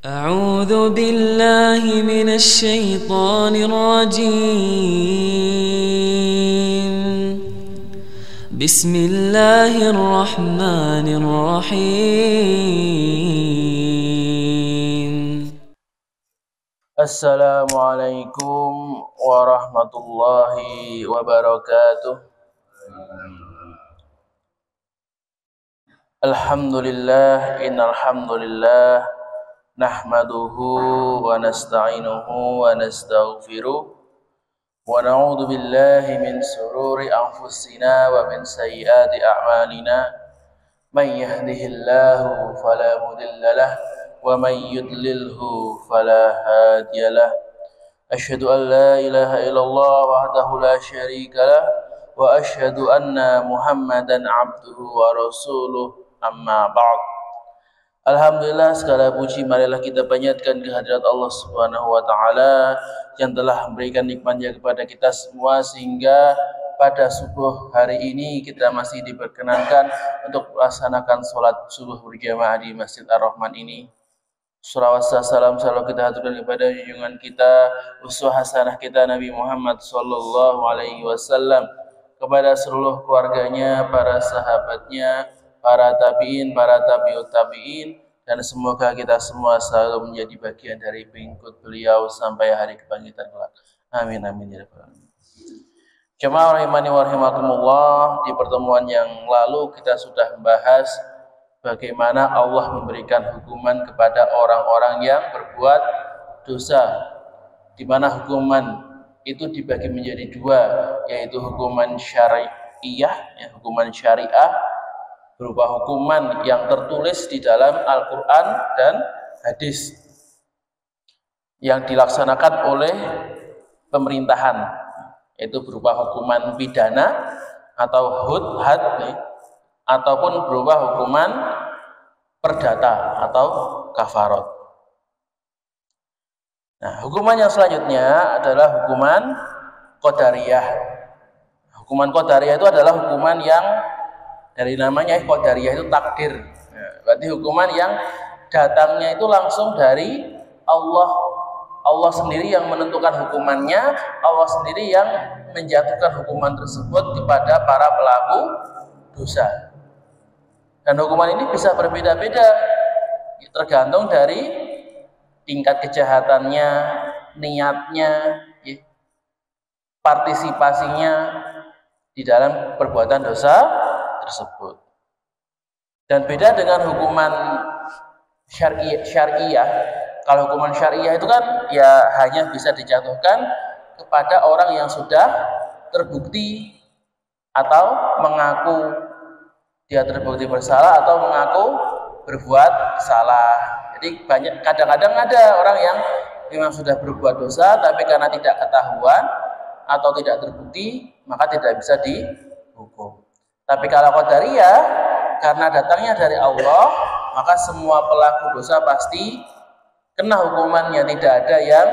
أعوذ بالله من الشيطان الرجيم. بسم الله الرحمن الرحيم. السلام عليكم ورحمة الله وبركاته. Alhamdulillah, innal hamdulillah nahmaduhu wa nasta'inuhu wa nastaghfiruh wa na'udzu billahi min sururi anfusina wa min sayyiati a'malina. May yahdihillahu fala mudilla lahu wa may yudlilhu fala hadiyalah. Asyhadu an la ilaha illallah wahdahu la syarika lah wa asyhadu anna Muhammadan abduhu wa rasuluh, amma ba'd. Alhamdulillah, segala puji marilah kita panjatkan kehadirat Allah Subhanahu wa taala yang telah memberikan nikmatnya kepada kita semua sehingga pada subuh hari ini kita masih diperkenankan untuk melaksanakan sholat subuh berjamaah di Masjid Ar-Rahman ini. Shalawat salam selalu kita haturkan kepada junjungan kita, uswah hasanah kita Nabi Muhammad sallallahu alaihi wasallam, kepada seluruh keluarganya, para sahabatnya, para tabi'in, para tabi'ut tabi'in, dan semoga kita semua selalu menjadi bagian dari pengikut beliau sampai hari kebangkitan kelak. Amin amin ya rabbal alamin. Jemaah rahimani wa rahimakumullah, di pertemuan yang lalu kita sudah membahas bagaimana Allah memberikan hukuman kepada orang-orang yang berbuat dosa, di mana hukuman itu dibagi menjadi dua, yaitu hukuman syariah, hukuman syariah berupa hukuman yang tertulis di dalam Al-Quran dan hadis yang dilaksanakan oleh pemerintahan, yaitu berupa hukuman pidana atau had ataupun berupa hukuman perdata atau kafarat. Nah, hukuman yang selanjutnya adalah hukuman qadariyah. Hukuman qadariyah itu adalah hukuman yang dari namanya qadariyah itu takdir. Nah, berarti hukuman yang datangnya itu langsung dari Allah. Allah sendiri yang menentukan hukumannya, Allah sendiri yang menjatuhkan hukuman tersebut kepada para pelaku dosa. Dan hukuman ini bisa berbeda-beda, tergantung dari tingkat kejahatannya, niatnya, partisipasinya di dalam perbuatan dosa tersebut. Dan beda dengan hukuman syariah. Kalau hukuman syariah itu kan ya hanya bisa dijatuhkan kepada orang yang sudah terbukti atau mengaku dia terbukti bersalah atau mengaku berbuat salah. Jadi kadang-kadang ada orang yang memang sudah berbuat dosa tapi karena tidak ketahuan atau tidak terbukti maka tidak bisa dihukum. Tapi kalau qadariyah, karena datangnya dari Allah, maka semua pelaku dosa pasti kena hukumannya, tidak ada yang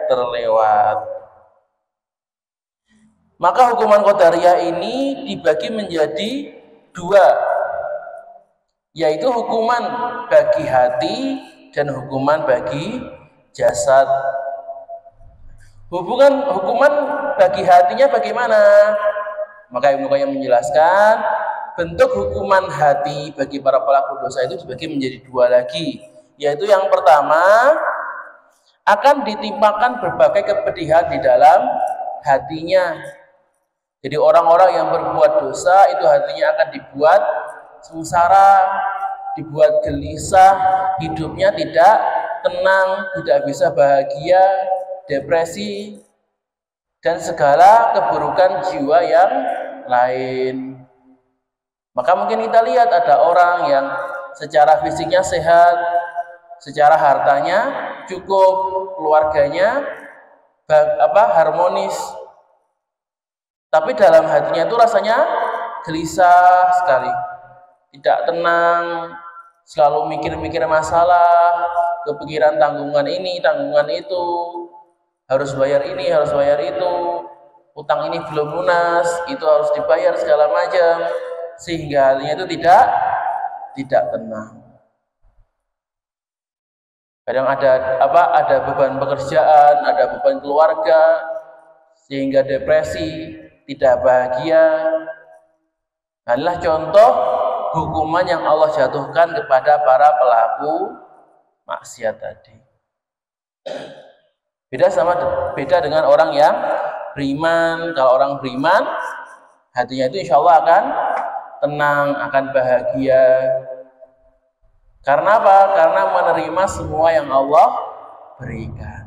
terlewat. Maka hukuman qadariyah ini dibagi menjadi dua, yaitu hukuman bagi hati dan hukuman bagi jasad. Hukuman bagi hatinya bagaimana? Maka Ibnu Qayyim menjelaskan bentuk hukuman hati bagi para pelaku dosa itu dibagi menjadi dua lagi, yaitu yang pertama akan ditimpakan berbagai kepedihan di dalam hatinya. Jadi orang-orang yang berbuat dosa itu hatinya akan dibuat sengsara, dibuat gelisah, hidupnya tidak tenang, tidak bisa bahagia, depresi, dan segala keburukan jiwa yang lain. Maka mungkin kita lihat ada orang yang secara fisiknya sehat, secara hartanya cukup, keluarganya harmonis, tapi dalam hatinya itu rasanya gelisah sekali, tidak tenang, selalu mikir-mikir masalah, kepikiran tanggungan ini, tanggungan itu, harus bayar ini, harus bayar itu, utang ini belum lunas, itu harus dibayar segala macam, sehingga hatinya itu tidak tenang. Kadang ada beban pekerjaan, ada beban keluarga, sehingga depresi, tidak bahagia. Inilah contoh hukuman yang Allah jatuhkan kepada para pelaku maksiat tadi. Beda dengan orang yang beriman. Kalau orang beriman, hatinya itu insya Allah akan tenang, akan bahagia. Karena apa? Karena menerima semua yang Allah berikan.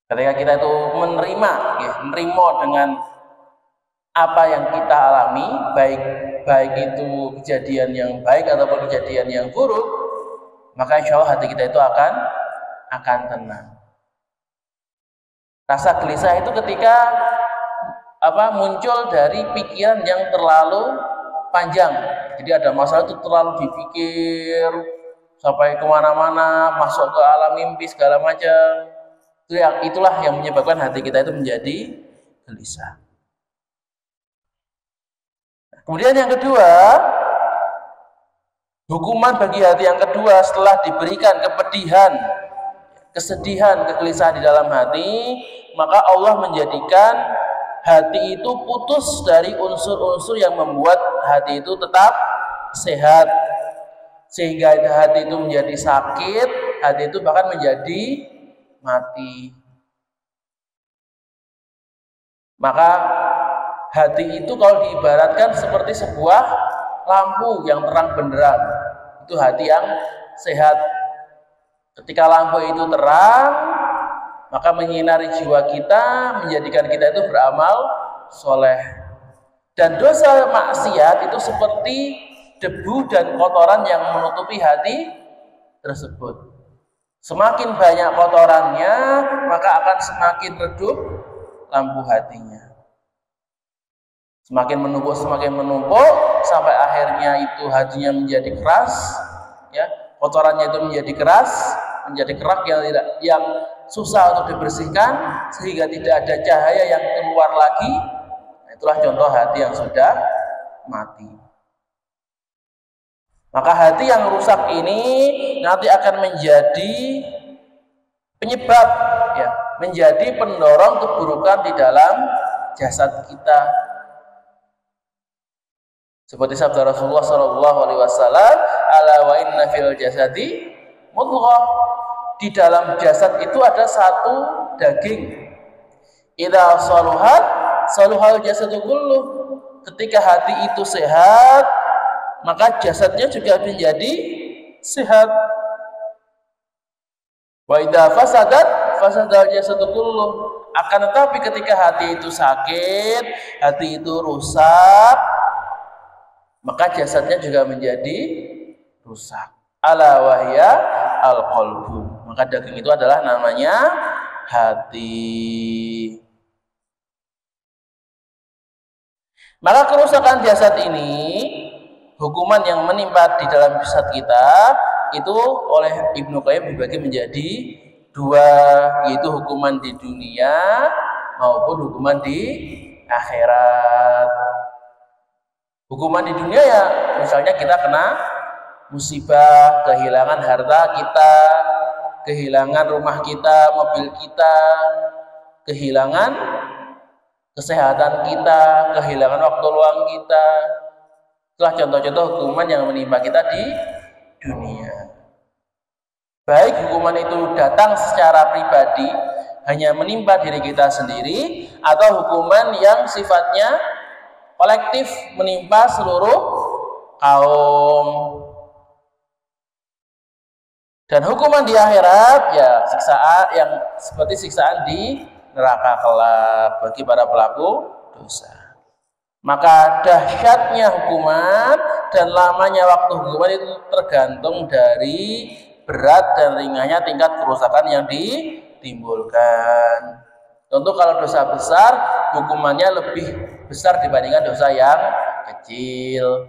Ketika kita itu menerima dengan apa yang kita alami, baik itu kejadian yang baik ataupun kejadian yang buruk, maka insya Allah hati kita itu akan tenang. Rasa gelisah itu ketika muncul dari pikiran yang terlalu panjang. Jadi ada masalah itu terlalu dipikir sampai kemana-mana, masuk ke alam mimpi segala macam. Itulah yang menyebabkan hati kita itu menjadi gelisah. Kemudian yang kedua, hukuman bagi hati yang kedua setelah diberikan kepedihan, kesedihan, kegelisahan di dalam hati, maka Allah menjadikan hati itu putus dari unsur-unsur yang membuat hati itu tetap sehat, sehingga hati itu menjadi sakit, hati itu bahkan menjadi mati. Maka hati itu kalau diibaratkan seperti sebuah lampu yang terang benderang, itu hati yang sehat. Ketika lampu itu terang, maka menyinari jiwa kita, menjadikan kita itu beramal soleh. Dan dosa maksiat itu seperti debu dan kotoran yang menutupi hati tersebut. Semakin banyak kotorannya, maka akan semakin redup lampu hatinya. Semakin menumpuk, sampai akhirnya itu hatinya menjadi keras, ya, kotorannya itu menjadi keras, menjadi kerak yang susah untuk dibersihkan, sehingga tidak ada cahaya yang keluar lagi. Itulah contoh hati yang sudah mati. Maka hati yang rusak ini nanti akan menjadi penyebab, ya, menjadi pendorong keburukan di dalam jasad kita. Seperti sabda Rasulullah SAW, ala wa inna fil jasadi mudghah. Di dalam jasad itu ada satu daging. Idza saluhat saluhal jasadu kulluh. Ketika hati itu sehat, maka jasadnya juga menjadi sehat. Wa idza fasadat fasadal jasadu kulluh. Akan tetapi ketika hati itu sakit, hati itu rusak, maka jasadnya juga menjadi rusak. Ala wahya al-qalbu. Maka daging itu adalah namanya hati. Maka kerusakan jasad ini, hukuman yang menimpa di dalam jasad kita itu oleh Ibnu Qayyim dibagi menjadi dua, yaitu hukuman di dunia maupun hukuman di akhirat. Hukuman di dunia, ya, misalnya kita kena musibah, kehilangan harta kita, kehilangan rumah kita, mobil kita, kehilangan kesehatan kita, kehilangan waktu luang kita. Itulah contoh-contoh hukuman yang menimpa kita di dunia. Baik hukuman itu datang secara pribadi, hanya menimpa diri kita sendiri, atau hukuman yang sifatnya kolektif menimpa seluruh kaum. Dan hukuman di akhirat, ya, siksaan yang seperti siksaan di neraka kelak bagi para pelaku dosa. Maka dahsyatnya hukuman dan lamanya waktu hukuman itu tergantung dari berat dan ringannya tingkat kerusakan yang ditimbulkan. Tentu kalau dosa besar, hukumannya lebih besar dibandingkan dosa yang kecil.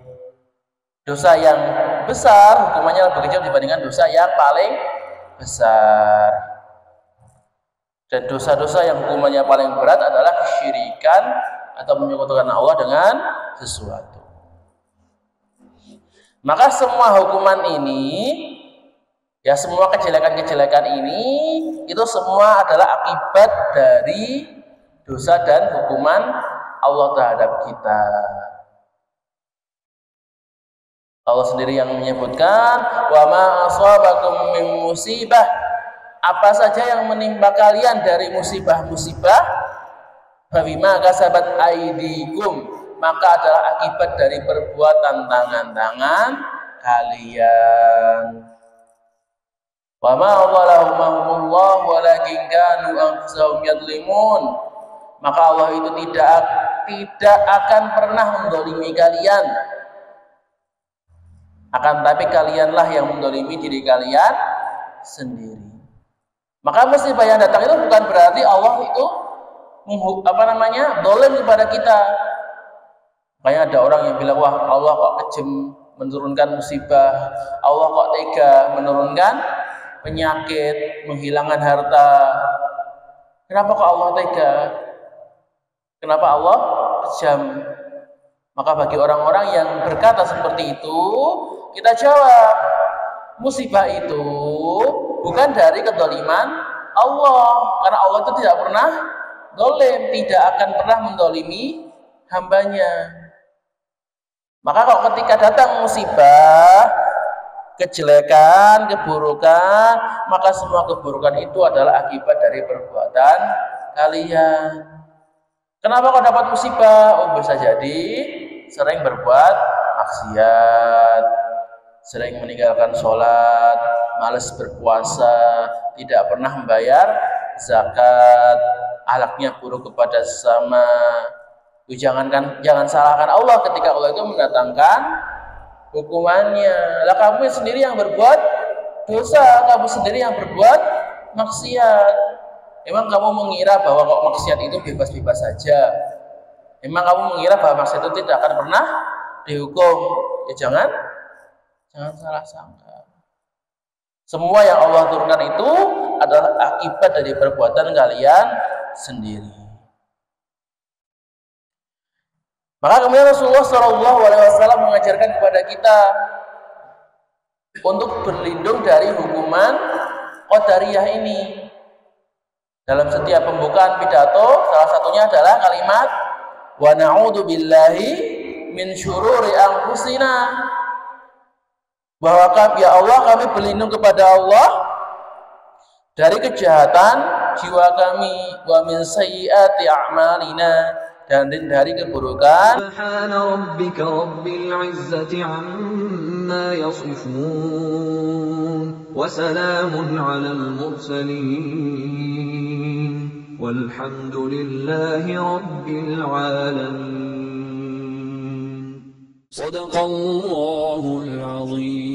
Dosa yang besar, hukumannya lebih kecil dibandingkan dosa yang paling besar. Dan dosa-dosa yang hukumannya paling berat adalah kesyirikan atau menyekutukan Allah dengan sesuatu. Maka semua hukuman ini Ya, semua kejelekan-kejelekan ini itu semua adalah akibat dari dosa dan hukuman Allah terhadap kita. Allah sendiri yang menyebutkan, wa ma asabakum min musibah, apa saja yang menimpa kalian dari musibah-musibah, fabima kasabat aydikum, maka adalah akibat dari perbuatan tangan-tangan kalian. Wa ma dzalamahumullah walakin kanu anfusahum yadlimun, maka Allah itu tidak akan pernah mendolimi kalian, akan tapi kalianlah yang mendolimi diri kalian sendiri. Maka musibah yang datang itu bukan berarti Allah itu dolim kepada kita. Makanya ada orang yang bilang, wah Allah kok kejam menurunkan musibah, Allah kok tega menurunkan penyakit, menghilangkan harta. Kenapa kok Allah tega? Kenapa Allah kejam? Maka bagi orang-orang yang berkata seperti itu, kita jawab, musibah itu bukan dari kedoliman Allah, karena Allah itu tidak pernah dolim, tidak akan pernah mendolimi hambanya. Maka kalau ketika datang musibah, kejelekan, keburukan, maka semua keburukan itu adalah akibat dari perbuatan kalian. Kenapa kau dapat musibah? Oh, bisa jadi sering berbuat maksiat, sering meninggalkan sholat, malas berpuasa, tidak pernah membayar zakat, akhlaknya buruk kepada sesama. Jangan salahkan Allah ketika Allah itu mendatangkan hukumannya. Lah kamu sendiri yang berbuat dosa, kamu sendiri yang berbuat maksiat. Emang kamu mengira bahwa kok maksiat itu bebas-bebas saja? Emang kamu mengira bahwa maksiat itu tidak akan pernah dihukum? Ya jangan salah sangka. Semua yang Allah turunkan itu adalah akibat dari perbuatan kalian sendiri. Maka kemudian Rasulullah SAW mengajarkan kepada kita untuk berlindung dari hukuman qadariyah ini. Dalam setiap pembukaan pidato, salah satunya adalah kalimat wa na'udzu billahi min syururi anfusina, bahwa ya Allah, kami berlindung kepada Allah dari kejahatan jiwa kami, wa min sayyiati a'malina, dan dari keburukan. Subhana rabbika rabbil izzati amma yasifun wa salamun 'alal mursalin walhamdulillahi rabbil alamin. Shadaqallahul azim.